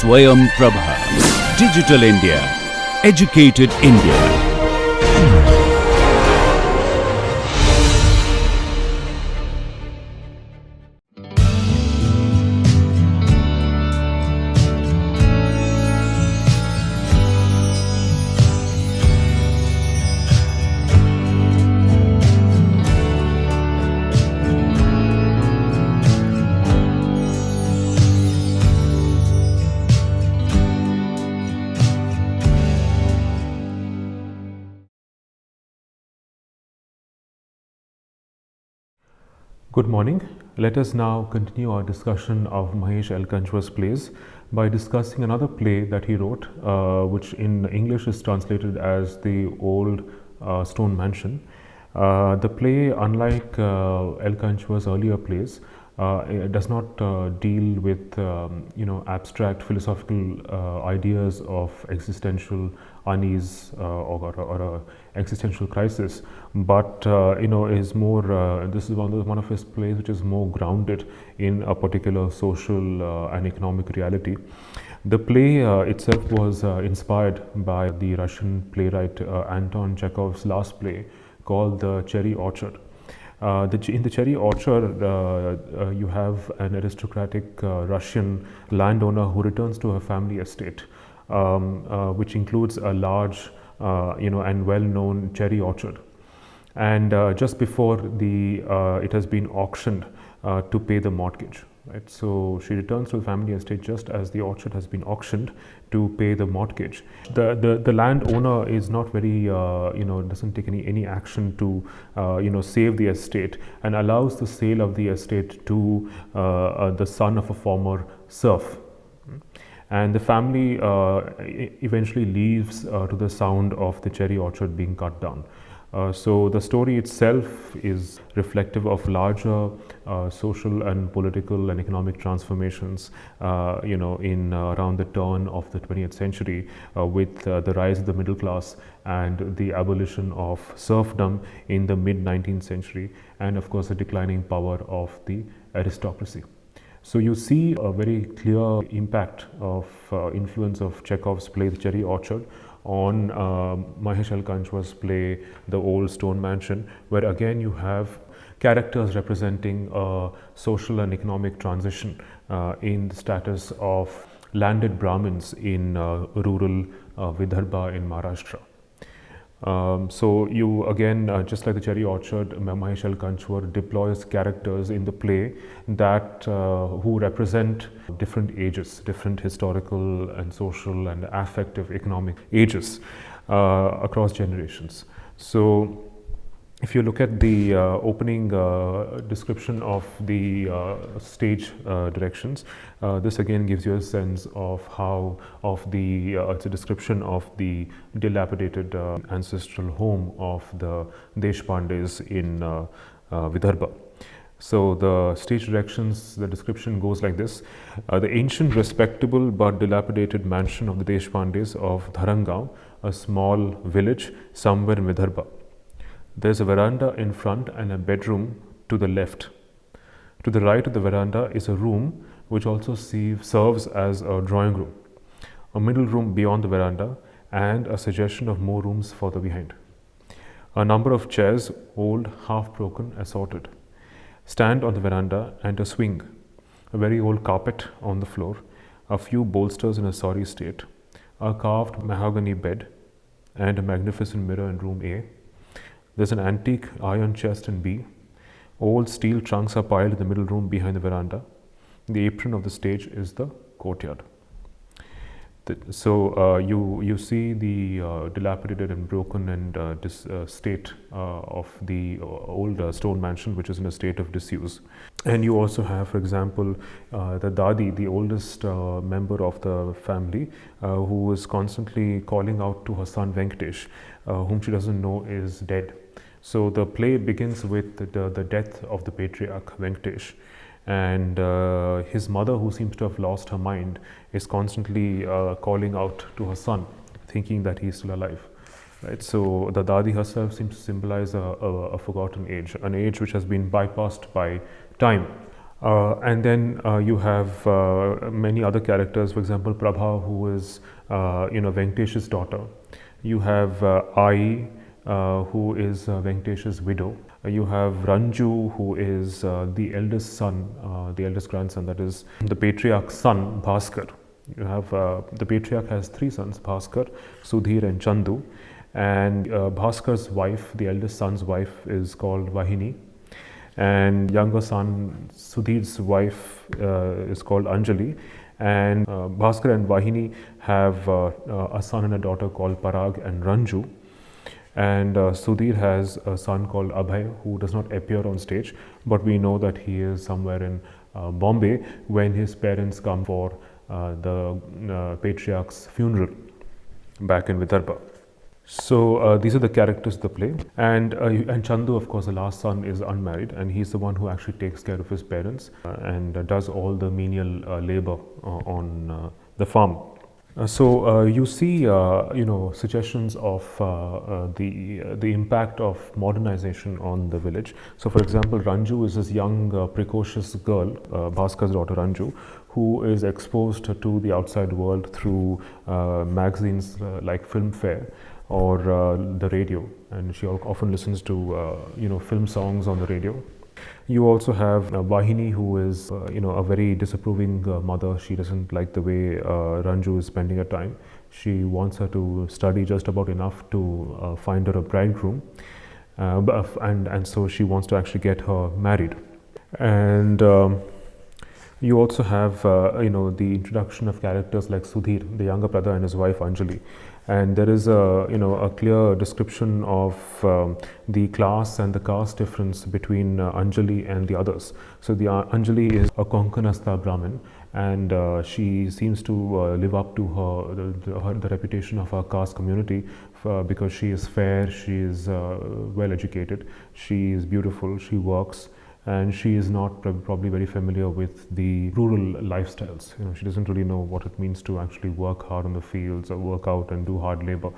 Swayam Prabha. Digital India. Educated India. Good morning. Let us now continue our discussion of Mahesh L. Kanchwar's plays by discussing another play that he wrote, which in English is translated as The Old Stone Mansion. The play, unlike L. Kanchwar's earlier plays, it does not deal with abstract philosophical ideas of existential unease or a existential crisis, but is more. This is one of his plays which is more grounded in a particular social and economic reality. The play itself was inspired by the Russian playwright Anton Chekhov's last play called The Cherry Orchard. In the Cherry Orchard, you have an aristocratic Russian landowner who returns to her family estate, which includes a large, and well-known cherry orchard. And just before it has been auctioned to pay the mortgage. Right? So she returns to the family estate just as the orchard has been auctioned to pay the mortgage. The landowner is not very, doesn't take any action to, save the estate, and allows the sale of the estate to the son of a former serf. And the family eventually leaves to the sound of the cherry orchard being cut down. So the story itself is reflective of larger social and political and economic transformations, in around the turn of the 20th century, with the rise of the middle class and the abolition of serfdom in the mid-19th century, and of course the declining power of the aristocracy. So you see a very clear impact of influence of Chekhov's play The Cherry Orchard on Mahesh L. Kanchwar's play The Old Stone Mansion, where again you have characters representing a social and economic transition in the status of landed Brahmins in rural Vidarbha in Maharashtra. So you again, just like The Cherry Orchard, Mahesh L. Kanchwar deploys characters in the play that who represent different ages, different historical and social and affective economic ages across generations. So if you look at the opening description of the stage directions, this again gives you a sense of it's a description of the dilapidated ancestral home of the Deshpandes in Vidarbha. So the stage directions, the description goes like this. The ancient, respectable but dilapidated mansion of the Deshpandes of Dharangaon, a small village somewhere in Vidarbha. There's a veranda in front and a bedroom to the left. To the right of the veranda is a room which also serves as a drawing room, a middle room beyond the veranda, and a suggestion of more rooms further behind. A number of chairs, old, half-broken, assorted, stand on the veranda, and a swing, a very old carpet on the floor, a few bolsters in a sorry state, a carved mahogany bed, and a magnificent mirror in room A. There's an antique iron chest in B. Old steel trunks are piled in the middle room behind the veranda. The apron of the stage is the courtyard. So you see the dilapidated and broken and state of the old stone mansion, which is in a state of disuse. And you also have, for example, the Dadi, the oldest member of the family, who is constantly calling out to her son Venkatesh, whom she doesn't know is dead. So the play begins with the death of the patriarch Venkatesh, and his mother, who seems to have lost her mind, is constantly calling out to her son, thinking that he is still alive. Right? So the Dadi herself seems to symbolize a forgotten age, an age which has been bypassed by time. And then you have many other characters. For example, Prabha, who is Venkatesh's daughter. You have Ai, who is Venkatesh's widow. You have Ranju, who is the eldest son, the eldest grandson. That is the patriarch's son, Bhaskar. You have the patriarch has three sons: Bhaskar, Sudhir, and Chandu. And Bhaskar's wife, the eldest son's wife, is called Vahini. And younger son Sudhir's wife is called Anjali. And Bhaskar and Vahini have a son and a daughter called Parag and Ranju. And Sudhir has a son called Abhay, who does not appear on stage, but we know that he is somewhere in Bombay when his parents come for the patriarch's funeral back in Vidarbha. So these are the characters of the play, and Chandu, of course, the last son, is unmarried, and he's the one who actually takes care of his parents and does all the menial labor on the farm. So you see, suggestions of the impact of modernization on the village. So, for example, Ranju is this young, precocious girl, Bhaskar's daughter Ranju, who is exposed to the outside world through magazines like Filmfare or the radio, and she often listens to film songs on the radio. You also have Vahini, who is a very disapproving mother. She doesn't like the way Ranju is spending her time. She wants her to study just about enough to find her a bridegroom, and so she wants to actually get her married. And you also have the introduction of characters like Sudhir, the younger brother, and his wife Anjali. And there is a clear description of the class and the caste difference between Anjali and the others. So the Anjali is a Konkanastha Brahmin, and she seems to live up to the reputation of her caste community because she is fair, she is well educated, she is beautiful, she works, and she is not probably very familiar with the rural lifestyles. She doesn't really know what it means to actually work hard on the fields or work out and do hard labor.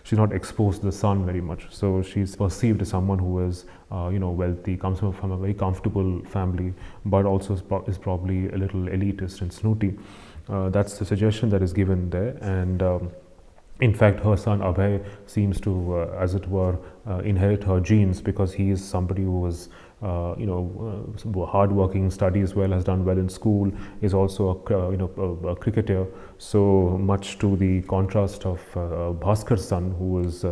She's not exposed to the sun very much, so she's perceived as someone who is wealthy, comes from a very comfortable family, but also is probably a little elitist and snooty. That's the suggestion that is given there. And in fact, her son Abhay seems to, as it were, inherit her genes, because he is somebody who was hardworking, studies well, has done well in school, is also a cricketer. So much to the contrast of Bhaskar's son, who is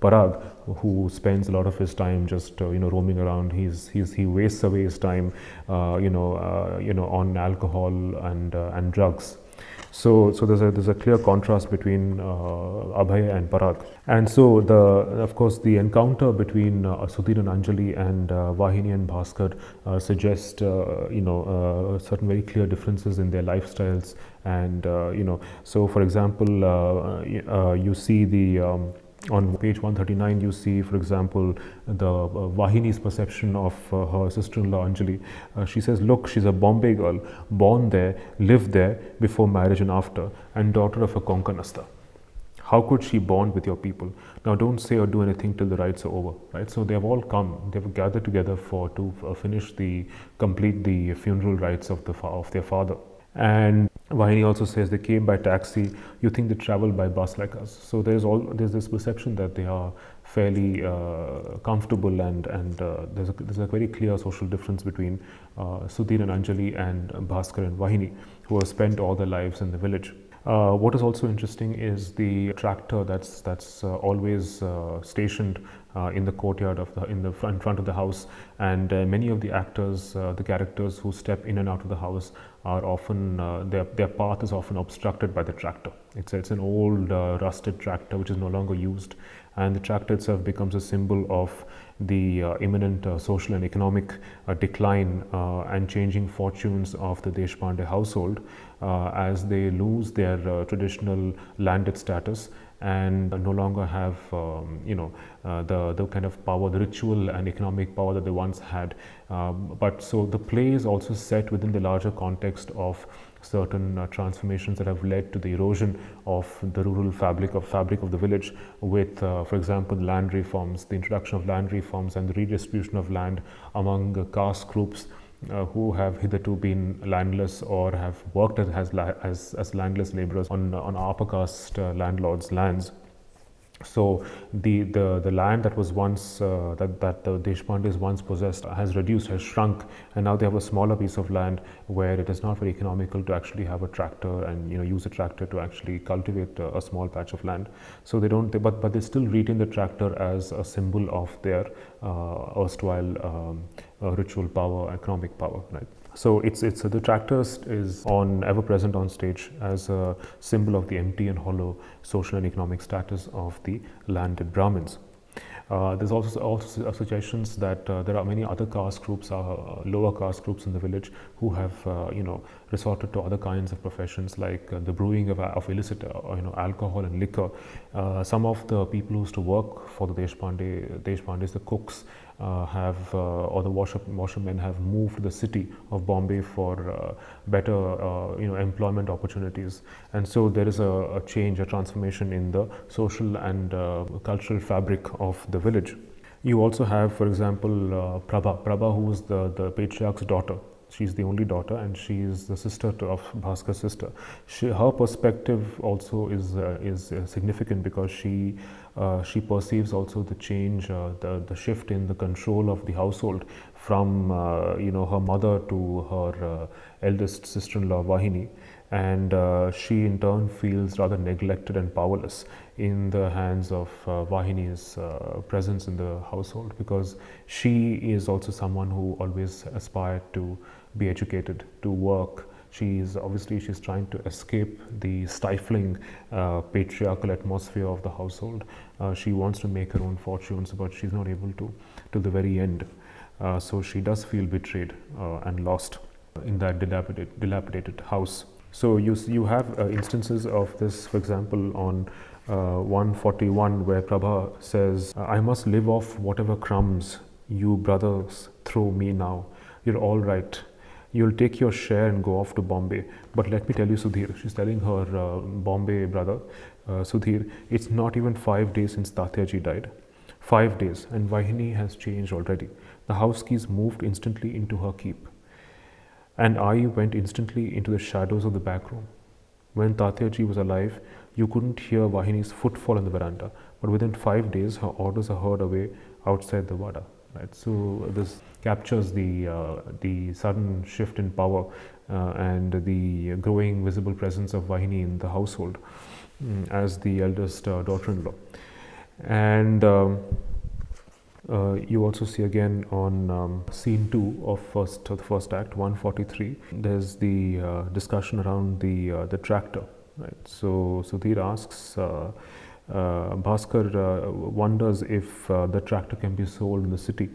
Parag, who spends a lot of his time just roaming around. He wastes away his time on alcohol and drugs. So there's a clear contrast between Abhay and Parag. And so of course the encounter between Sudhir and Anjali and Vahini and Bhaskar suggest certain very clear differences in their lifestyles. And so for example, you see the on page 139, you see, for example, the Vahini's perception of her sister-in-law Anjali. She says, look, she's a Bombay girl, born there, lived there before marriage and after, and daughter of a Konkanastha. How could she bond with your people? Now, don't say or do anything till the rites are over, right? So they have all come, they've gathered together to complete the funeral rites of their father. And Vahini also says they came by taxi. You think they travel by bus like us. So there's this perception that they are fairly comfortable, and there's a very clear social difference between Sudhir and Anjali and Bhaskar and Vahini, who have spent all their lives in the village. What is also interesting is the tractor that's always stationed in the courtyard in front of the house, and many of the actors, the characters who step in and out of the house, are often their path is often obstructed by the tractor. It's an old rusted tractor which is no longer used, and the tractor itself becomes a symbol of the imminent social and economic decline and changing fortunes of the Deshpande household as they lose their traditional landed status and no longer have the kind of power, the ritual and economic power that they once had. But so the play is also set within the larger context of certain transformations that have led to the erosion of the rural fabric of the village, with for example, land reforms, the introduction of land reforms and the redistribution of land among caste groups who have hitherto been landless or have worked as landless laborers on upper caste landlords' lands. So the land that was once that the Deshpandes once possessed has reduced, has shrunk, and now they have a smaller piece of land where it is not very economical to actually have a tractor and use a tractor to actually cultivate a small patch of land. So they don't, but they still retain the tractor as a symbol of their erstwhile ritual power, economic power, right? So it's the tractor is ever present on stage as a symbol of the empty and hollow social and economic status of the landed Brahmins. There's also suggestions that there are many other caste groups, lower caste groups in the village who have resorted to other kinds of professions like the brewing of illicit alcohol and liquor. Some of the people who used to work for the Deshpandis, the cooks, or the washermen have moved to the city of Bombay for better employment opportunities, and so there is a change, a transformation in the social and cultural fabric of the village. You also have, for example, Prabha, who is the patriarch's daughter. She's the only daughter, and she is the sister of Bhaskar's sister. Her perspective also is significant because she perceives also the change, the shift in the control of the household from her mother to her eldest sister-in-law Vahini, and she in turn feels rather neglected and powerless in the hands of Vahini's presence in the household, because she is also someone who always aspired to be educated, to work. She's trying to escape the stifling patriarchal atmosphere of the household. She wants to make her own fortunes, but she's not able to till the very end. So she does feel betrayed and lost in that dilapidated house. So you have instances of this, for example, on 141, where Prabha says, "I must live off whatever crumbs you brothers throw me now. You're all right. You'll take your share and go off to Bombay. But let me tell you, Sudhir," she's telling her Bombay brother, "Sudhir, it's not even 5 days since Tatyaji died. 5 days, and Vahini has changed already. The house keys moved instantly into her keep. And I went instantly into the shadows of the back room. When Tatyaji was alive, you couldn't hear Vahini's footfall in the veranda, but within 5 days, her orders are heard away outside the Vada." Right? So this captures the sudden shift in power and the growing visible presence of Vahini in the household as the eldest daughter-in-law. And you also see again on scene 2 of the first act, 143. There's the discussion around the tractor. Right? So Sudhir asks. Bhaskar wonders if the tractor can be sold in the city,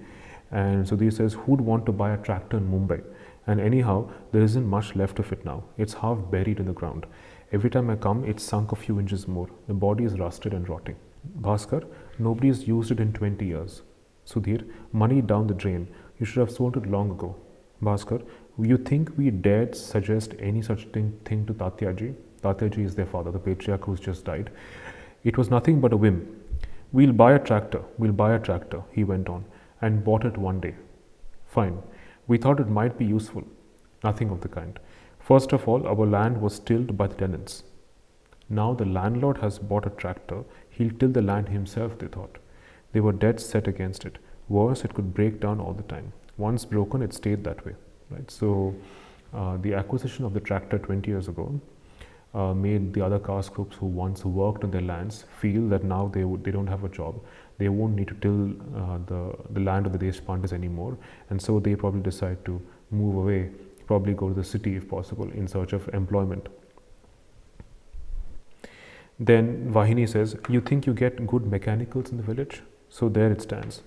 and Sudhir says, "Who'd want to buy a tractor in Mumbai? And anyhow, there isn't much left of it now. It's half buried in the ground. Every time I come, it's sunk a few inches more. The body is rusted and rotting." Bhaskar, "Nobody's used it in 20 years. Sudhir, money down the drain. You should have sold it long ago." Bhaskar, "You think we dared suggest any such thing to Tatyaji?" Tatyaji is their father, the patriarch who's just died. "It was nothing but a whim. We'll buy a tractor, he went on, and bought it one day. Fine. We thought it might be useful. Nothing of the kind. First of all, our land was tilled by the tenants. Now the landlord has bought a tractor, he'll till the land himself, they thought. They were dead set against it. Worse, it could break down all the time. Once broken, it stayed that way." Right? So the acquisition of the tractor 20 years ago made the other caste groups who once worked on their lands feel that now they don't have a job. They won't need to till the land of the Deshpandis anymore, and so they probably decide to move away, probably go to the city if possible, in search of employment. Then Vahini says, "You think you get good mechanicals in the village? So there it stands.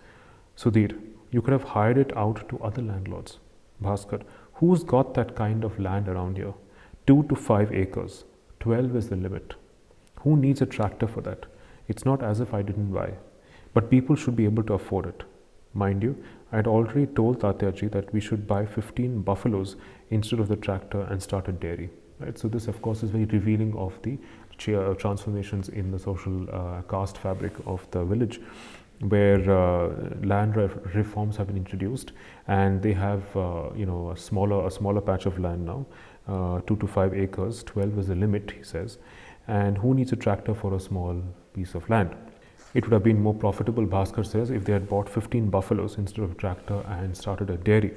Sudhir, you could have hired it out to other landlords." Bhaskar, "Who's got that kind of land around here? 2 to 5 acres. 12 is the limit. Who needs a tractor for that? It's not as if I didn't buy. But people should be able to afford it. Mind you, I had already told Tatyaji that we should buy 15 buffaloes instead of the tractor and start a dairy." Right? So this, of course, is very revealing of the transformations in the social caste fabric of the village. where land reforms have been introduced, and they have a smaller patch of land now, 2 to 5 acres. 12 is the limit, he says. And who needs a tractor for a small piece of land? It would have been more profitable, Bhaskar says, if they had bought 15 buffaloes instead of a tractor and started a dairy.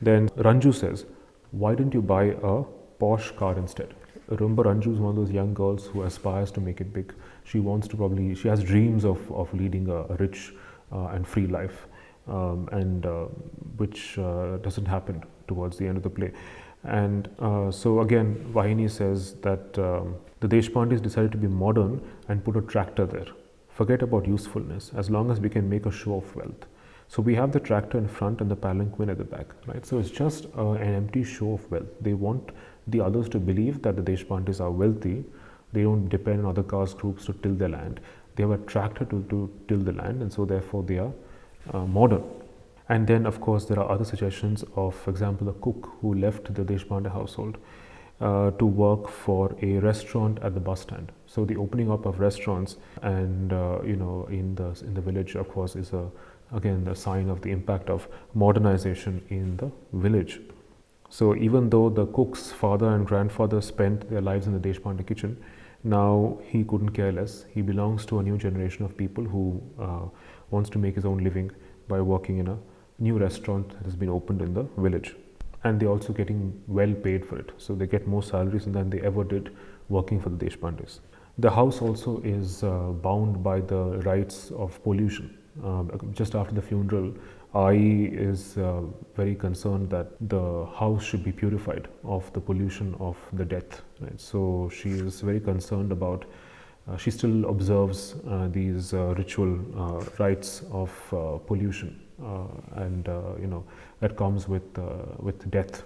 Then Ranju says, why didn't you buy a posh car instead? Remember, Ranju is one of those young girls who aspires to make it big. She has dreams of leading a rich and free life, which doesn't happen towards the end of the play. And so again, Vahini says that the Deshpandis decided to be modern and put a tractor there. Forget about usefulness, as long as we can make a show of wealth. So we have the tractor in front and the palanquin at the back, right? So it's just an empty show of wealth. They want the others to believe that the Deshpandis are wealthy. They don't depend on other caste groups to till their land. They have a tractor to till the land, and so therefore they are modern. And then, of course, there are other suggestions of, for example, a cook who left the Deshpande household to work for a restaurant at the bus stand. So the opening up of restaurants and in the village, of course, is again a sign of the impact of modernization in the village. So even though the cook's father and grandfather spent their lives in the Deshpande kitchen, now he couldn't care less. He belongs to a new generation of people who wants to make his own living by working in a new restaurant that has been opened in the village. And they're also getting well paid for it. So they get more salaries than they ever did working for the Deshpandis. The house also is bound by the rights of pollution. Just after the funeral, Ai is very concerned that the house should be purified of the pollution of the death. Right? So she is very concerned about, she still observes these ritual rites of pollution and that comes with death.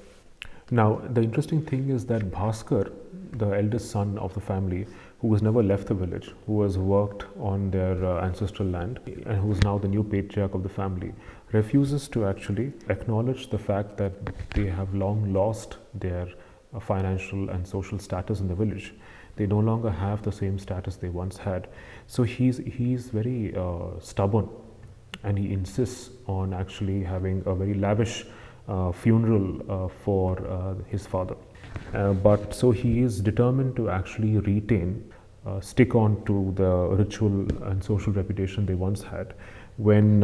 Now the interesting thing is that Bhaskar, the eldest son of the family, who has never left the village, who has worked on their ancestral land and who is now the new patriarch of the family, refuses to actually acknowledge the fact that they have long lost their financial and social status in the village. They no longer have the same status they once had. So he's very stubborn, and he insists on actually having a very lavish funeral for his father. But so he is determined to actually stick on to the ritual and social reputation they once had, when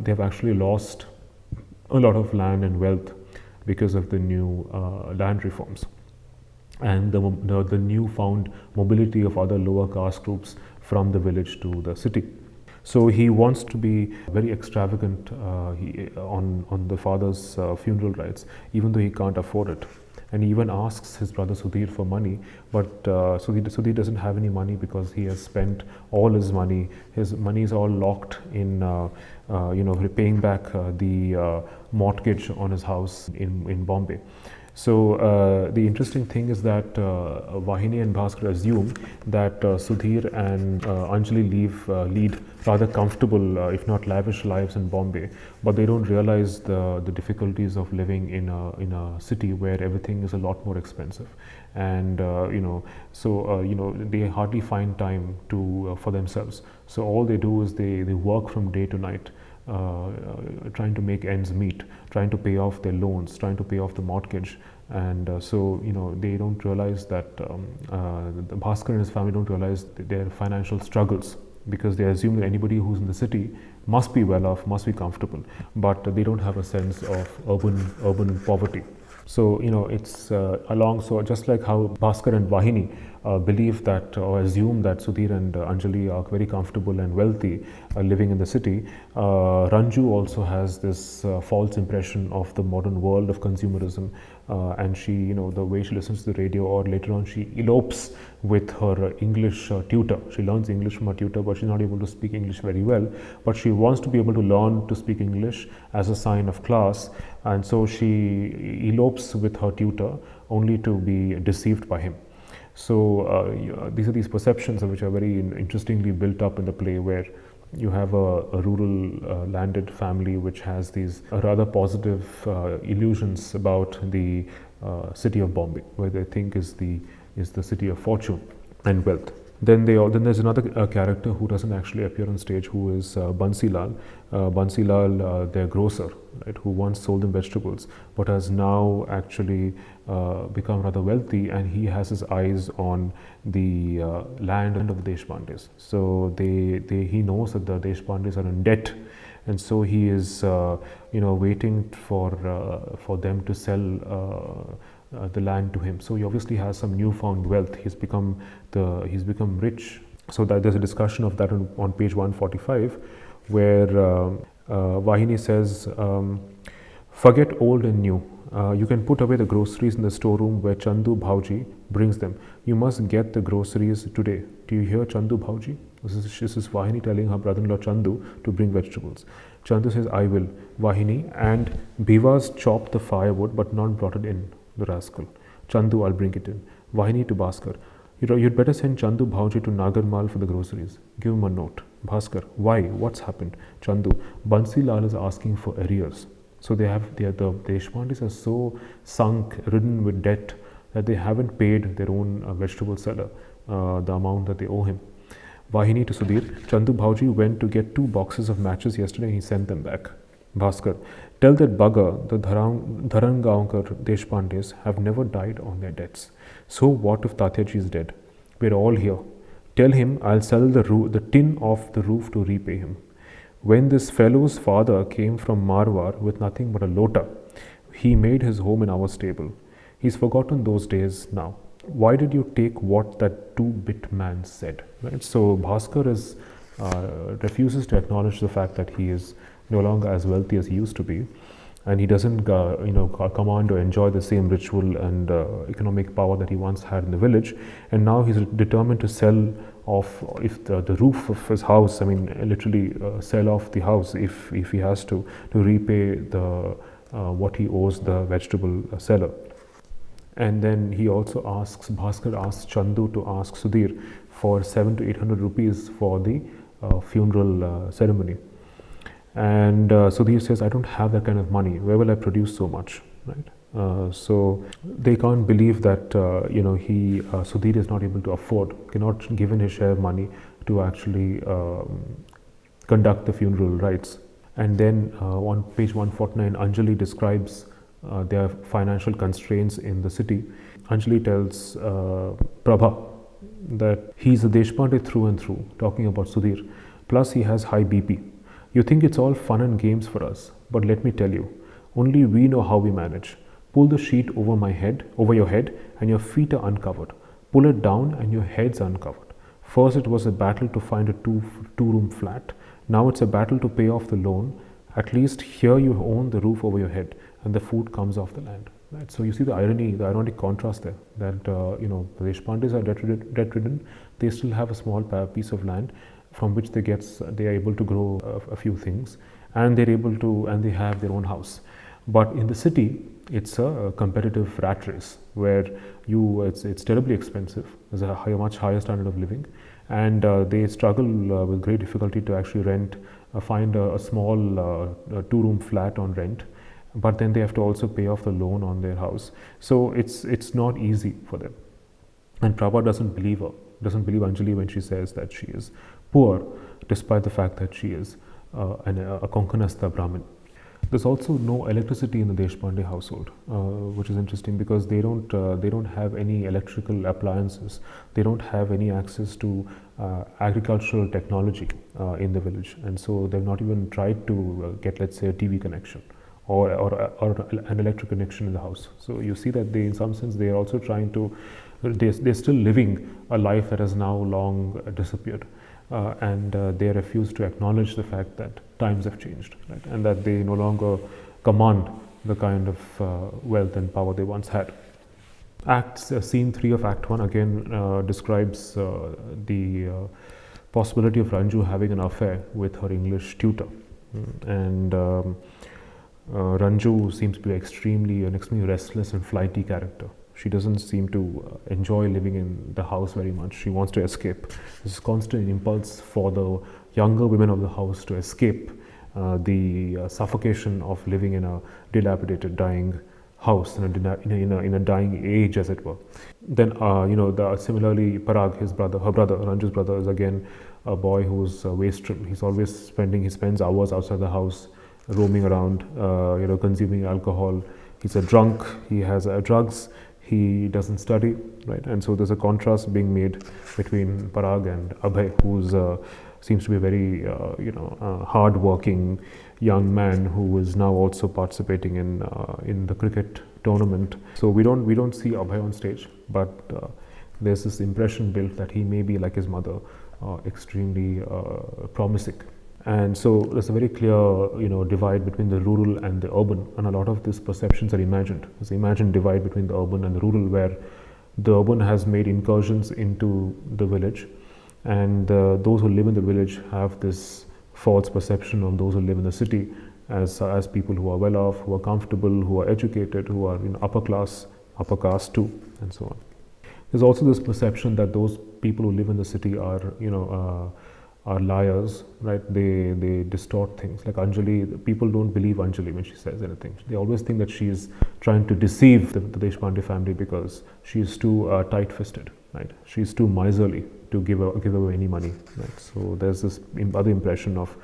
they have actually lost a lot of land and wealth because of the new land reforms and the newfound mobility of other lower caste groups from the village to the city. So he wants to be very extravagant on the father's funeral rites, even though he can't afford it. And he even asks his brother Sudhir for money, but Sudhir doesn't have any money because he has spent all his money. His money is all locked in, repaying back the mortgage on his house in Bombay. So the interesting thing is that Vahini and Bhaskar assume that Sudhir and Anjali lead rather comfortable, if not lavish, lives in Bombay, but they don't realize the difficulties of living in a city where everything is a lot more expensive, and they hardly find time for themselves. So all they do is they work from day to night. Trying to make ends meet, trying to pay off their loans, trying to pay off the mortgage, and they don't realize that the Bhaskar and his family don't realize their financial struggles, because they assume that anybody who's in the city must be well off, must be comfortable, but they don't have a sense of urban poverty. So it's so just like how Bhaskar and Vahini believe that or assume that Sudhir and Anjali are very comfortable and wealthy living in the city, Ranju also has this false impression of the modern world of consumerism, and she, the way she listens to the radio, or later on she elopes with her English tutor. She learns English from her tutor, but she's not able to speak English very well, but she wants to be able to learn to speak English as a sign of class, and so she elopes with her tutor only to be deceived by him. So these are these perceptions which are very interestingly built up in the play, where you have a rural landed family which has these rather positive illusions about the city of Bombay, where they think is the city of fortune and wealth. Then there's another character who doesn't actually appear on stage, who is Bansilal. Bansilal, their grocer, right, who once sold them vegetables, but has now actually become rather wealthy, and he has his eyes on the land of the Deshpandis. So he knows that the Deshpandis are in debt, and so he is waiting for them to sell the land to him. So he obviously has some newfound wealth. He's become rich. So that there's a discussion of that on page 145, where Vahini says, "Forget old and new. You can put away the groceries in the storeroom where Chandu Bhauji brings them. You must get the groceries today. Do you hear, Chandu Bhauji?" This is Vahini telling her brother-in-law Chandu to bring vegetables. Chandu says, "I will, Vahini." And Bhiva's chopped the firewood but not brought it in, the rascal. "Chandu, I'll bring it in." Vahini to Bhaskar, "You'd better send Chandu Bhauji to Nagarmal for the groceries. Give him a note." Bhaskar, "Why? What's happened?" Chandu, "Bansilal is asking for arrears." So the Deshpandis are so sunk, ridden with debt, that they haven't paid their own vegetable seller the amount that they owe him. Vahini to Sudhir, "Chandu Bhauji went to get 2 boxes of matches yesterday and he sent them back." Bhaskar, "Tell that bugger the Dharangaonkar Deshpandis have never died on their debts. So what if Tatyaji is dead? We're all here. Tell him I'll sell the tin off the roof to repay him. When this fellow's father came from Marwar with nothing but a lota, he made his home in our stable. He's forgotten those days now. Why did you take what that 2-bit man said?" Right? So Bhaskar refuses to acknowledge the fact that he is no longer as wealthy as he used to be, and he doesn't command or enjoy the same ritual and economic power that he once had in the village. And now he's determined to sell off the roof of his house. I mean, literally sell off the house if he has to repay the what he owes the vegetable seller. And then he also Bhaskar asks Chandu to ask Sudhir for 700 to 800 rupees for the funeral ceremony. And Sudhir says, "I don't have that kind of money. Where will I produce so much?" Right? So they can't believe that Sudhir is not able to afford, cannot give in his share of money to actually conduct the funeral rites. And then on page 149, Anjali describes their financial constraints in the city. Anjali tells Prabha that he's a Deshpande through and through, talking about Sudhir. Plus he has high BP. "You think it's all fun and games for us, but let me tell you, only we know how we manage. Pull the sheet over your head, and your feet are uncovered. Pull it down and your head's uncovered. First it was a battle to find a two-room flat. Now it's a battle to pay off the loan. At least here you own the roof over your head, and the food comes off the land." Right? So you see the ironic contrast there. That the Deshpandis are debt-ridden. They still have a small piece of land from which they are able to grow a few things, and they have their own house. But in the city, it's a competitive rat race where it's terribly expensive. There's a much higher standard of living, and they struggle with great difficulty to actually find a small 2-room flat on rent. But then they have to also pay off the loan on their house. So it's not easy for them. And Prabha doesn't believe Anjali when she says that she is poor, despite the fact that she is a Konkanastha Brahmin. There's also no electricity in the Deshpande household, which is interesting because they don't have any electrical appliances. They don't have any access to agricultural technology in the village, and so they've not even tried to get, let's say, a TV connection or an electric connection in the house. So you see that in some sense, they are also trying to. They're still living a life that has now long disappeared. And they refuse to acknowledge the fact that times have changed, right? And that they no longer command the kind of wealth and power they once had. Scene 3 of Act 1 again describes the possibility of Ranju having an affair with her English tutor. And Ranju seems to be an extremely restless and flighty character. She doesn't seem to enjoy living in the house very much. She wants to escape. There's a constant impulse for the younger women of the house to escape the suffocation of living in a dilapidated, dying house in a dying age, as it were. Then, similarly, Parag, her brother, Ranju's brother, is again a boy who's wastrel. He spends hours outside the house, roaming around, consuming alcohol. He's a drunk. He has drugs. He doesn't study, right? And so there's a contrast being made between Parag and Abhay, who's seems to be a very hard-working young man who is now also participating in the cricket tournament. So we don't see Abhay on stage, but there's this impression built that he may be like his mother, extremely promising. And so there's a very clear, divide between the rural and the urban, and a lot of these perceptions are imagined. There's an imagined divide between the urban and the rural, where the urban has made incursions into the village, and those who live in the village have this false perception of those who live in the city as people who are well off, who are comfortable, who are educated, who are upper class, upper caste too, and so on. There's also this perception that those people who live in the city are liars, right? They distort things. Like Anjali, people don't believe Anjali when she says anything. They always think that she is trying to deceive the Deshpande family because she is too tight-fisted, right? She is too miserly to give away any money, right? So there's this other impression of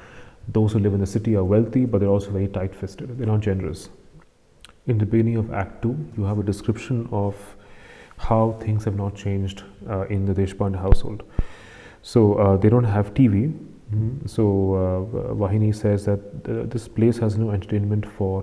those who live in the city are wealthy, but they're also very tight-fisted. They're not generous. In the beginning of Act 2, you have a description of how things have not changed in the Deshpande household. So they don't have TV. So Vahini says that this place has no entertainment for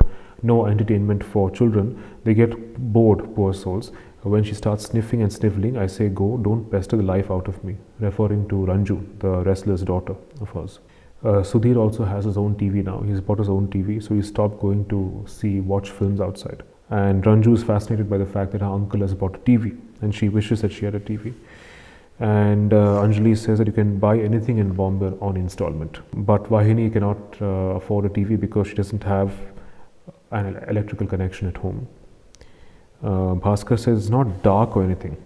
children. They get bored, poor souls. When she starts sniffing and sniffling, I say, "Go, don't pester the life out of me," referring to Ranju, the wrestler's daughter of hers. Sudhir also has his own TV now. He's bought his own TV, so he stopped going to watch films outside. And Ranju is fascinated by the fact that her uncle has bought a TV, and she wishes that she had a TV. And Anjali says that you can buy anything in Bombay on installment. But Vahini cannot afford a TV because she doesn't have an electrical connection at home. Bhaskar says it's not dark or anything.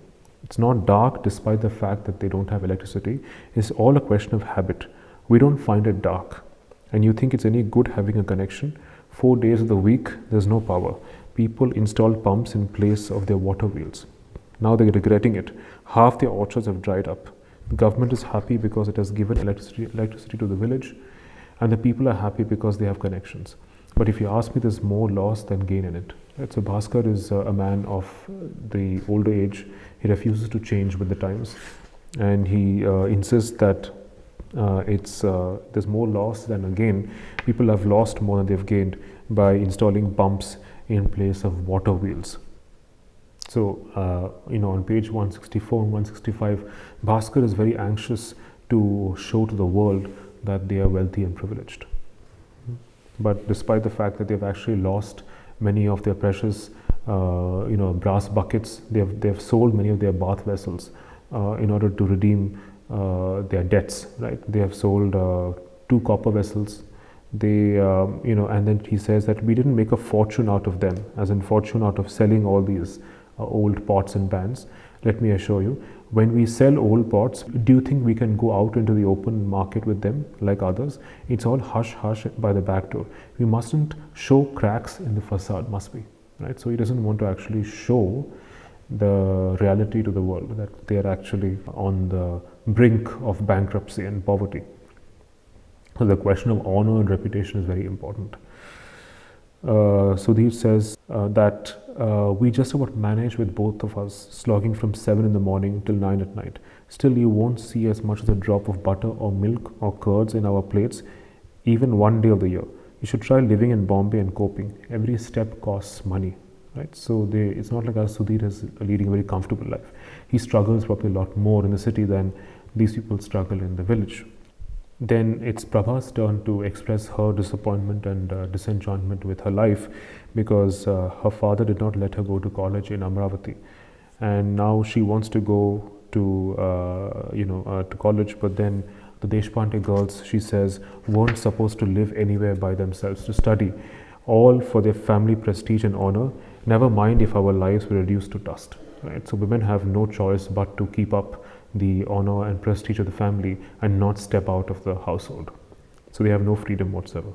It's not dark despite the fact that they don't have electricity. It's all a question of habit. We don't find it dark. And you think it's any good having a connection? 4 days of the week, there's no power. People installed pumps in place of their water wheels. Now they're regretting it. Half their orchards have dried up. The government is happy because it has given electricity to the village, and the people are happy because they have connections. But if you ask me, there's more loss than gain in it. Right? So Bhaskar is a man of the older age. He refuses to change with the times, and he insists that there's more loss than a gain. People have lost more than they've gained by installing pumps in place of water wheels. So, on page 164 and 165, Bhaskar is very anxious to show to the world that they are wealthy and privileged. But despite the fact that they've actually lost many of their precious, brass buckets, they've sold many of their bath vessels in order to redeem their debts. Right? They have sold 2 copper vessels. They, and then he says that we didn't make a fortune out of them, as in fortune out of selling all these old pots and pans. Let me assure you, when we sell old pots, do you think we can go out into the open market with them like others? It's all hush hush by the back door. We mustn't show cracks in the facade, must be, right? So he doesn't want to actually show the reality to the world, that they are actually on the brink of bankruptcy and poverty. So the question of honor and reputation is very important. Sudhir says that we just about manage with both of us slogging from 7 in the morning till 9 at night. Still, you won't see as much as a drop of butter or milk or curds in our plates even one day of the year. You should try living in Bombay and coping. Every step costs money, right? So it's not like Sudhir is leading a very comfortable life. He struggles probably a lot more in the city than these people struggle in the village. Then it's Prabha's turn to express her disappointment and disenchantment with her life because her father did not let her go to college in Amravati, and now she wants to go to college. But then the Deshpande girls, she says, weren't supposed to live anywhere by themselves, to study, all for their family prestige and honor. Never mind if our lives were reduced to dust. Right? So women have no choice but to keep up the honor and prestige of the family and not step out of the household. So they have no freedom whatsoever.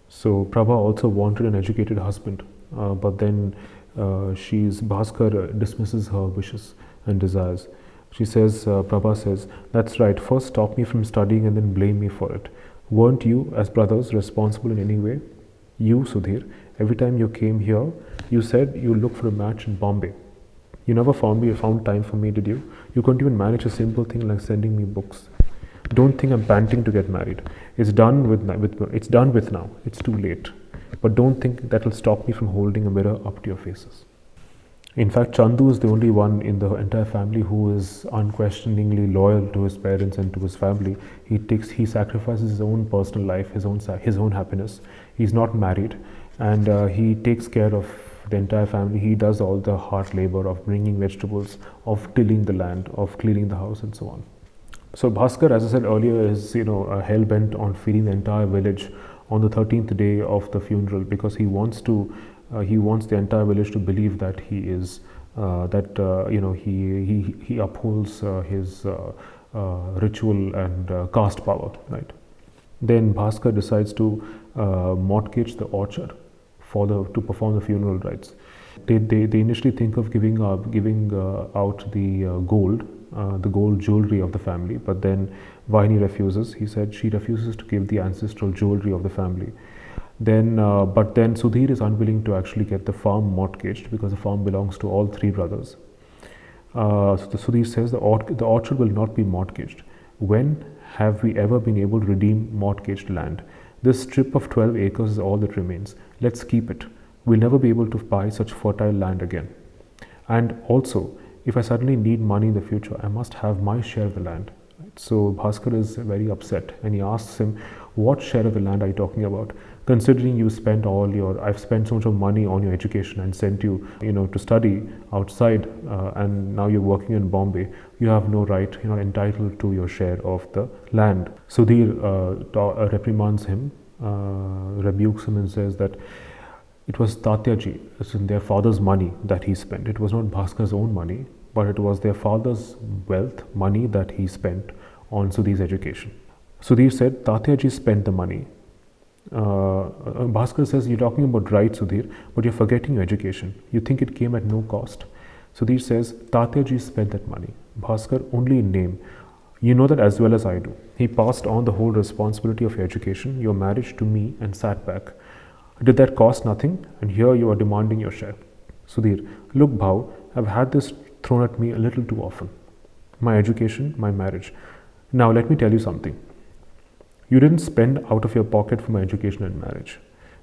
So Prabha also wanted an educated husband, but then Bhaskar dismisses her wishes and desires. She says, Prabha says, that's right, first stop me from studying and then blame me for it. Weren't you, as brothers, responsible in any way? You, Sudhir, every time you came here, you said you looked for a match in Bombay. You never found time for me, did you? You couldn't even manage a simple thing like sending me books. Don't think I'm panting to get married. It's done with now. It's too late. But don't think that'll stop me from holding a mirror up to your faces. In fact, Chandu is the only one in the entire family who is unquestioningly loyal to his parents and to his family. He sacrifices his own personal life, his own happiness. He's not married, and he takes care of the entire family. He does all the hard labor of bringing vegetables, of tilling the land, of cleaning the house, and so on. So Bhaskar, as I said earlier, is hell bent on feeding the entire village on the 13th day of the funeral, because he wants the entire village to believe that he is he upholds his ritual and caste power, right? Then Bhaskar decides to mortgage the orchard to perform the funeral rites. They initially think of giving out the gold jewelry of the family, but then Vaini refuses. He said she refuses to give the ancestral jewelry of the family. But then Sudhir is unwilling to actually get the farm mortgaged, because the farm belongs to all three brothers. So Sudhir says the orchard will not be mortgaged. When have we ever been able to redeem mortgaged land? This strip of 12 acres is all that remains. Let's keep it. We'll never be able to buy such fertile land again. And also, if I suddenly need money in the future, I must have my share of the land. So Bhaskar is very upset, and he asks him, what share of the land are you talking about? Considering I've spent so much of money on your education and sent you, to study outside, and now you're working in Bombay, you have no right, you're not entitled to your share of the land. Sudhir reprimands him, rebukes him, and says that it was Tatyaji, it's in their father's money that he spent. It was not Bhaskar's own money, but it was their father's wealth, money that he spent on Sudhir's education. Sudhir said, Tatyaji spent the money. Bhaskar says, you're talking about rights, Sudhir, but you're forgetting your education. You think it came at no cost. Sudhir says, Tatyaji spent that money. Bhaskar, only in name. You know that as well as I do. He passed on the whole responsibility of your education, your marriage to me, and sat back. Did that cost nothing? And here you are demanding your share. Sudhir, look, Bhav, I've had this thrown at me a little too often. My education, my marriage. Now let me tell you something. You didn't spend out of your pocket for my education and marriage.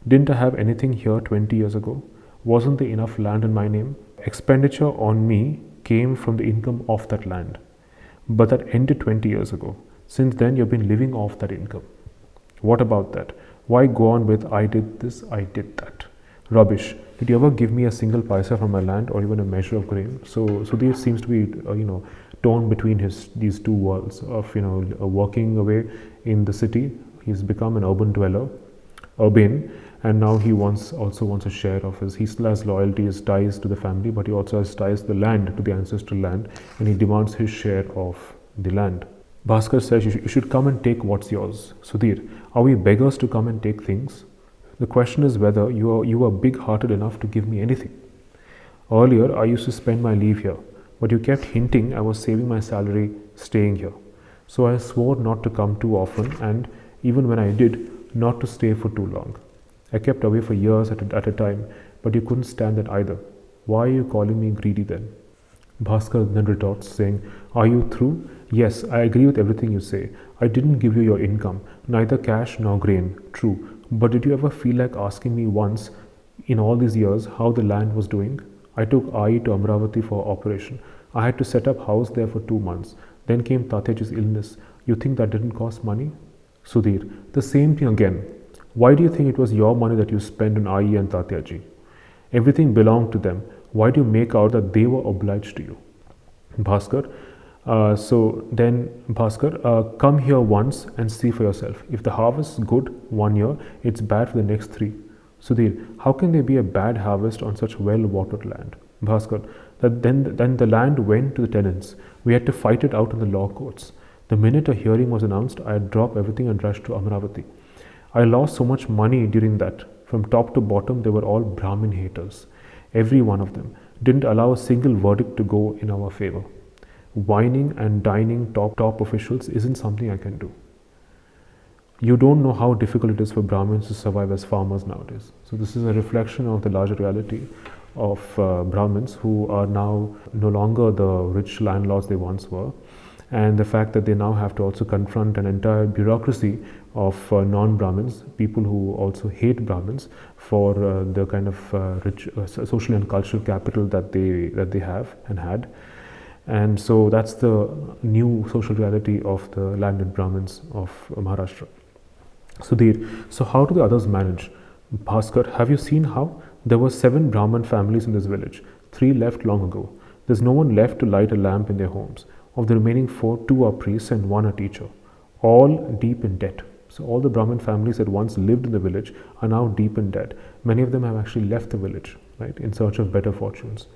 Didn't I have anything here 20 years ago? Wasn't there enough land in my name? Expenditure on me came from the income of that land. But that ended 20 years ago. Since then, you've been living off that income. What about that? Why go on with, I did this, I did that? Rubbish. Did you ever give me a single paisa from my land, or even a measure of grain? So Sudhir seems to be, torn between these two worlds of, working away in the city. He's become an urban dweller, and now he also wants a share of he still has loyalties, ties to the family, but he also has ties to the land, to the ancestral land, and he demands his share of the land. Bhaskar says, you should come and take what's yours. Sudhir, are we beggars to come and take things? The question is whether you are big-hearted enough to give me anything. Earlier, I used to spend my leave here, but you kept hinting I was saving my salary staying here. So I swore not to come too often, and even when I did, not to stay for too long. I kept away for years at a time, but you couldn't stand that either. Why are you calling me greedy then? Bhaskar then retorts, saying, are you through? Yes, I agree with everything you say. I didn't give you your income, neither cash nor grain, true. But did you ever feel like asking me once, in all these years, how the land was doing? I took Ai to Amravati for operation. I had to set up house there for 2 months. Then came Tatyaji's illness. You think that didn't cost money? Sudhir, the same thing again. Why do you think it was your money that you spent on Ai and Tatyaji? Everything belonged to them. Why do you make out that they were obliged to you? Bhaskar, come here once and see for yourself. If the harvest is good 1 year, it's bad for the next 3. Sudhir, how can there be a bad harvest on such well-watered land? Bhaskar, then the land went to the tenants. We had to fight it out in the law courts. The minute a hearing was announced, I had dropped everything and rushed to Amravati. I lost so much money during that. From top to bottom, they were all Brahmin haters. every one of them, didn't allow a single verdict to go in our favor. Whining and dining top officials isn't something I can do. You don't know how difficult it is for Brahmins to survive as farmers nowadays. So this is a reflection of the larger reality of Brahmins who are now no longer the rich landlords they once were, and the fact that they now have to also confront an entire bureaucracy of non-Brahmins, people who also hate Brahmins for the kind of rich social and cultural capital that they have and had. And so that's the new social reality of the landed Brahmins of Maharashtra. Sudhir, so how do the others manage? Bhaskar, have you seen how? There were 7 Brahman families in this village. 3 left long ago. There's no one left to light a lamp in their homes. Of the remaining 4, 2 are priests and 1 a teacher. All deep in debt. So all the Brahmin families that once lived in the village are now deep in debt. Many of them have actually left the village, right, in search of better fortunes.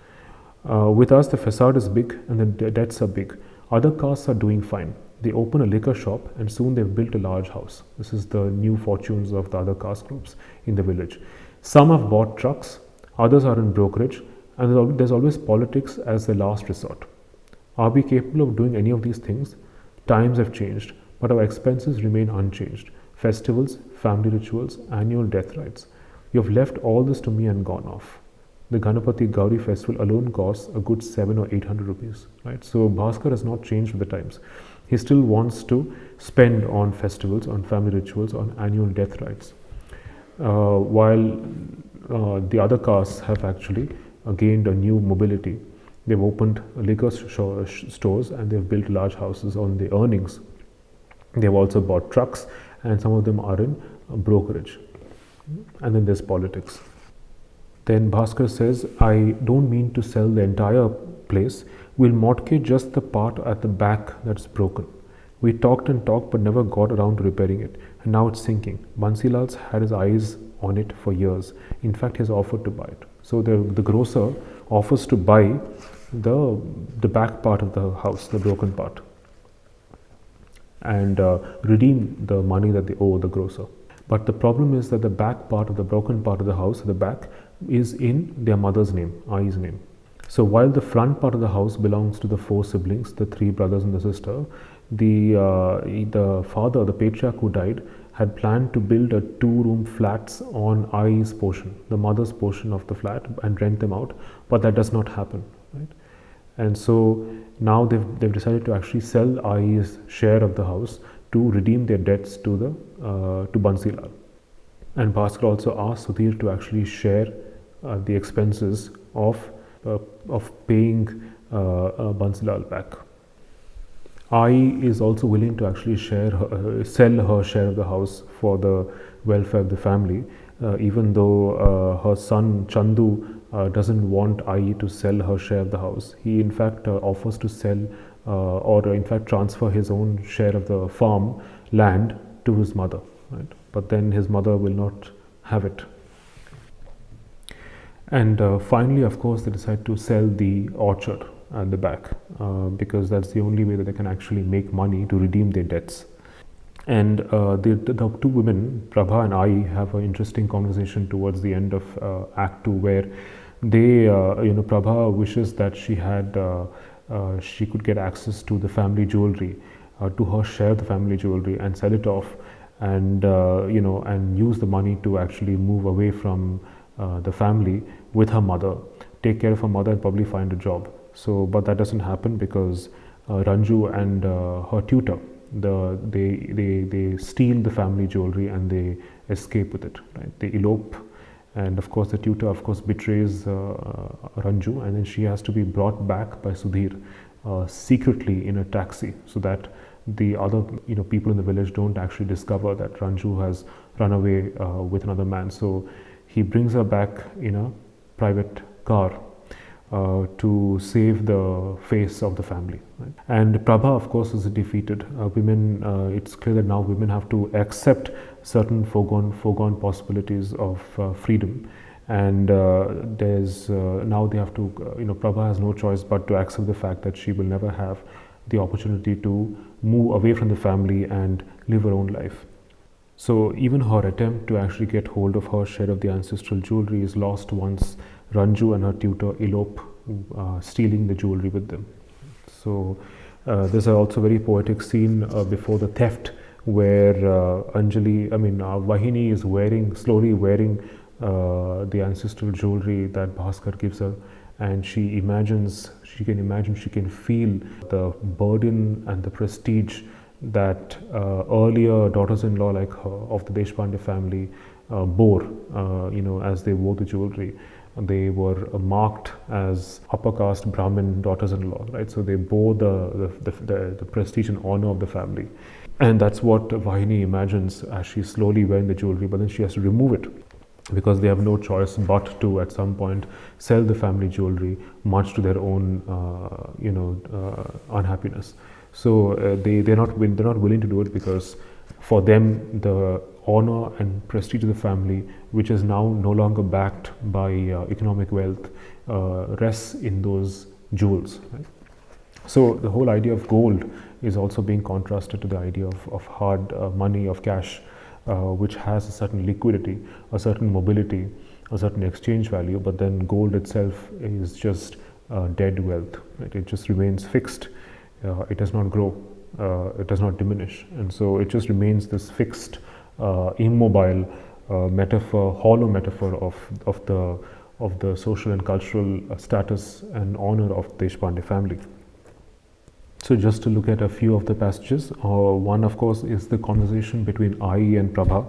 With us, the facade is big and the debts are big. Other castes are doing fine. They open a liquor shop and soon they've built a large house. This is the new fortunes of the other caste groups in the village. Some have bought trucks, others are in brokerage, and there's always politics as the last resort. Are we capable of doing any of these things? Times have changed, but our expenses remain unchanged. Festivals, family rituals, annual death rites. You have left all this to me and gone off. The Ganapati Gauri festival alone costs a good 700 or 800 rupees, right? So Bhaskar has not changed with the times. He still wants to spend on festivals, on family rituals, on annual death rites. While the other castes have actually gained a new mobility. They've opened liquor stores and they've built large houses on the earnings. They've also bought trucks and some of them are in brokerage. And then there's politics. Then Bhaskar says, I don't mean to sell the entire place. We'll mortgage just the part at the back that's broken. We talked and talked but never got around to repairing it. And now it's sinking. Bansilal's had his eyes on it for years. In fact, he has offered to buy it. So the grocer offers to buy the back part of the house, the broken part, and redeem the money that they owe the grocer. But the problem is that the back part of the broken part of the house, the back, is in their mother's name, Ai's name. So while the front part of the house belongs to the 4 siblings, the 3 brothers and the sister, the father, the patriarch who died, had planned to build a 2-room flats on Ai's portion, the mother's portion of the flat, and rent them out. But that does not happen, right? And so now they've decided to actually sell Ai's share of the house to redeem their debts to Bansilal. And Bhaskar also asked Sudhir to actually share the expenses of paying Bansilal back. Ai is also willing to actually sell her share of the house for the welfare of the family, even though her son Chandu doesn't want Ai to sell her share of the house. He in fact offers to sell or in fact transfer his own share of the farm land to his mother, right? But then his mother will not have it. And finally, of course, they decide to sell the orchard at the back because that's the only way that they can actually make money to redeem their debts. And the 2 women, Prabha and Ai, have an interesting conversation towards the end of Act 2, where they, Prabha wishes that she could get access to the family jewelry, to her share of the family jewelry, and sell it off, and and use the money to actually move away from the family with her mother, take care of her mother, and probably find a job. So, but that doesn't happen because Ranju and her tutor, they steal the family jewelry and they escape with it, right? They elope, and of course the tutor betrays Ranju, and then she has to be brought back by Sudhir secretly in a taxi, so that the other people in the village don't actually discover that Ranju has run away with another man. So he brings her back in a private car to save the face of the family, right? And Prabha, of course, is defeated. Women, it's clear that now women have to accept certain foregone possibilities of freedom, and there's now they have to, Prabha has no choice but to accept the fact that she will never have the opportunity to move away from the family and live her own life. So even her attempt to actually get hold of her share of the ancestral jewelry is lost once Ranju and her tutor elope, stealing the jewelry with them. So there's also a very poetic scene before the theft, where Vahini is slowly wearing the ancestral jewelry that Bhaskar gives her, and she can feel the burden and the prestige that earlier daughters-in-law like her of the Deshpande family bore, as they wore the jewelry. They were marked as upper caste Brahmin daughters-in-law, right? So they bore the prestige and honor of the family. And that's what Vahini imagines as she's slowly wearing the jewelry, but then she has to remove it because they have no choice but to, at some point, sell the family jewelry, much to their own, unhappiness. So they're not willing to do it because for them the honor and prestige of the family, which is now no longer backed by economic wealth, rests in those jewels. Right? So the whole idea of gold is also being contrasted to the idea of hard money, of cash, which has a certain liquidity, a certain mobility, a certain exchange value, but then gold itself is just dead wealth. Right? It just remains fixed. It does not grow. It does not diminish, and so it just remains this fixed, immobile hollow metaphor of the social and cultural status and honor of the Deshpande family. So just to look at a few of the passages, one of course is the conversation between Ai and Prabha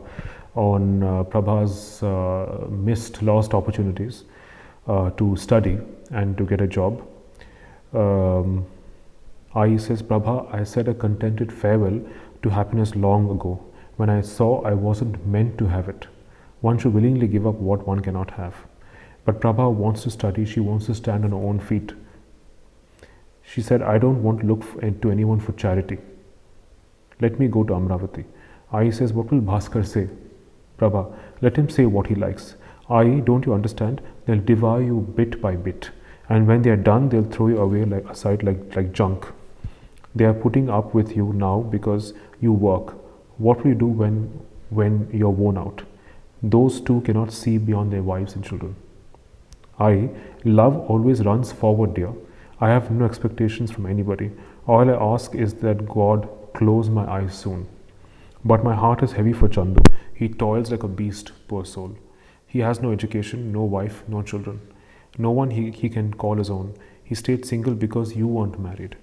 on Prabha's lost opportunities to study and to get a job. Ai says, Prabha, I said a contented farewell to happiness long ago, when I saw I wasn't meant to have it. One should willingly give up what one cannot have. But Prabha wants to study, she wants to stand on her own feet. She said, I don't want to look to anyone for charity. Let me go to Amravati. Ai says, what will Bhaskar say? Prabha, let him say what he likes. Ai, don't you understand? They'll devour you bit by bit. And when they are done, they'll throw you away aside like junk. They are putting up with you now because you work. What will you do when you're worn out? Those two cannot see beyond their wives and children. Love always runs forward, dear. I have no expectations from anybody. All I ask is that God close my eyes soon. But my heart is heavy for Chandu. He toils like a beast, poor soul. He has no education, no wife, no children. No one he can call his own. He stayed single because you weren't married.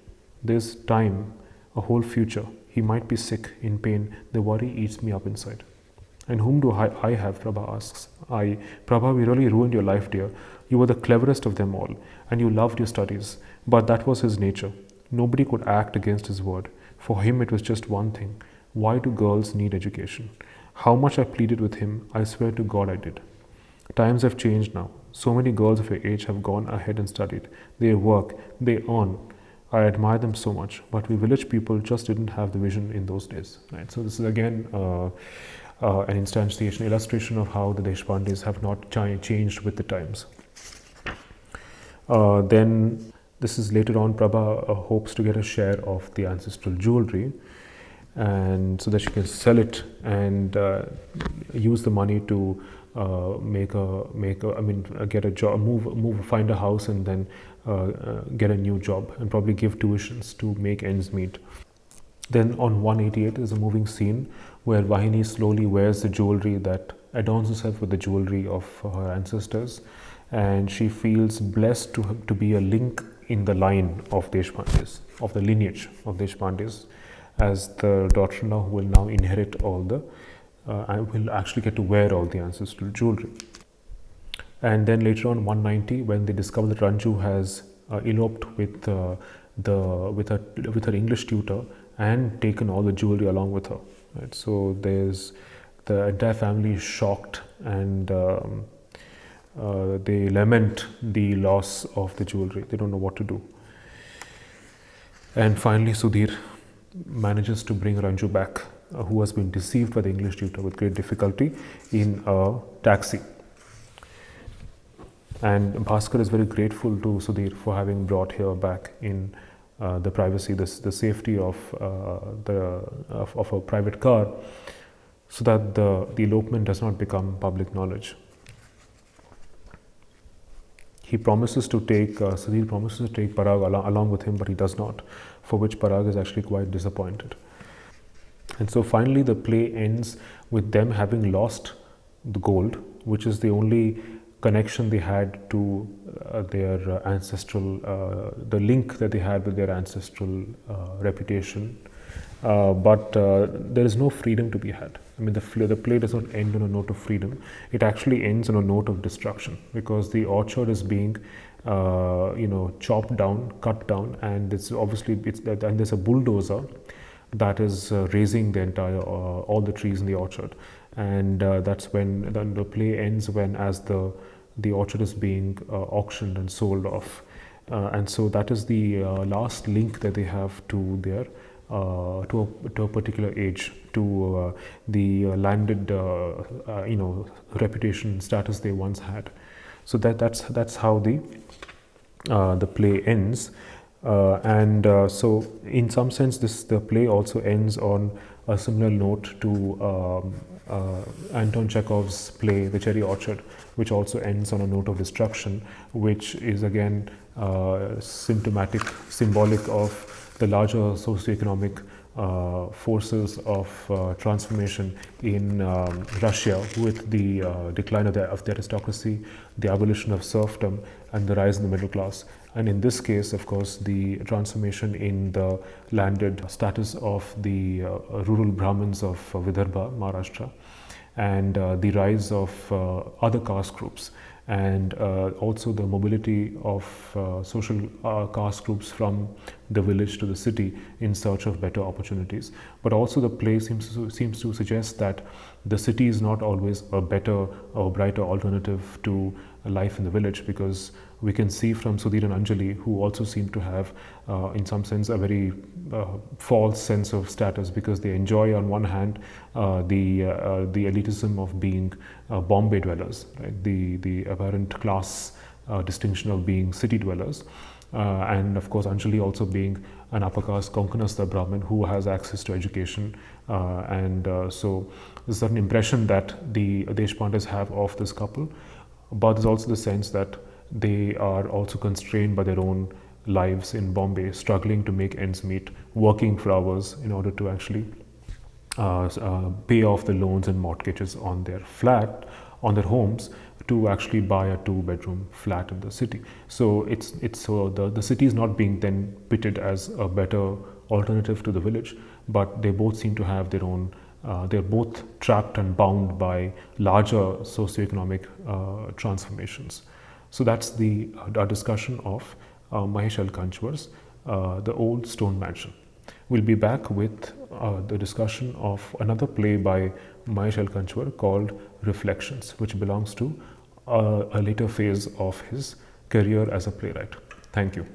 There's time, a whole future. He might be sick, in pain. The worry eats me up inside. And whom do I have? Prabha asks. Prabha, we really ruined your life, dear. You were the cleverest of them all, and you loved your studies. But that was his nature. Nobody could act against his word. For him, it was just one thing. Why do girls need education? How much I pleaded with him, I swear to God I did. Times have changed now. So many girls of your age have gone ahead and studied. They work, they earn. I admire them so much, but we village people just didn't have the vision in those days. Right? So this is again an instantiation, illustration of how the Deshpandes have not changed with the times. Then this is later on, Prabha hopes to get a share of the ancestral jewelry, and so that she can sell it and use the money to get a job, find a house, and then get a new job, and probably give tuitions to make ends meet. Then on 188 is a moving scene where Vahini slowly wears the jewelry that adorns herself with the jewelry of her ancestors, and she feels blessed to be a link in the line of Deshpandes, of the lineage of Deshpandes, as the daughter-in-law who will now inherit all the and will actually get to wear all the ancestral jewelry. And then later on 190, when they discover that Ranju has eloped with her English tutor and taken all the jewelry along with her. Right? So there's the entire family is shocked, and they lament the loss of the jewelry. They don't know what to do. And finally, Sudhir manages to bring Ranju back, who has been deceived by the English tutor with great difficulty, in a taxi. And Bhaskar is very grateful to Sudhir for having brought her back in the privacy, the safety of a private car, so that the elopement does not become public knowledge. he promises to take, Sudhir promises to take Parag along with him, but he does not, for which Parag is actually quite disappointed. And so finally, the play ends with them having lost the gold, which is the only connection they had to their ancestral, the link that they had with their ancestral reputation. But there is no freedom to be had. I mean, the play does not end on a note of freedom. It actually ends on a note of destruction, because the orchard is being, chopped down, cut down, and it's obviously and there's a bulldozer that is razing the entire all the trees in the orchard, and that's when the play ends, when as the orchard is being auctioned and sold off, and so that is the last link that they have to their to a particular age, to the landed reputation status they once had. So that's how the play ends. So in some sense, the play also ends on a similar note to Anton Chekhov's play The Cherry Orchard, which also ends on a note of destruction, which is again symbolic of the larger socioeconomic forces of transformation in Russia, with the decline of the aristocracy, the abolition of serfdom, and the rise in the middle class. And in this case, of course, the transformation in the landed status of the rural Brahmins of Vidarbha, Maharashtra, and the rise of other caste groups, and also the mobility of social caste groups from the village to the city in search of better opportunities. But also the play seems to suggest that the city is not always a better or brighter alternative to life in the village, because we can see from Sudhir and Anjali, who also seem to have in some sense a very false sense of status, because they enjoy on one hand the elitism of being Bombay dwellers, right? The apparent class distinction of being city dwellers, and of course Anjali also being an upper caste Konkanastha Brahmin who has access to education, so there's an impression that the Deshpandes have of this couple, but there's also the sense that they are also constrained by their own lives in Bombay, struggling to make ends meet, working for hours in order to actually pay off the loans and mortgages on their their homes, to actually buy a 2-bedroom flat in the city. So the city is not being then pitted as a better alternative to the village, but they both seem to have their own. They're both trapped and bound by larger socioeconomic transformations. So that's our discussion of Mahesh L. Kanchwar's The Old Stone Mansion. We'll be back with the discussion of another play by Mahesh L. Kanchwar called Reflections, which belongs to a later phase of his career as a playwright. Thank you.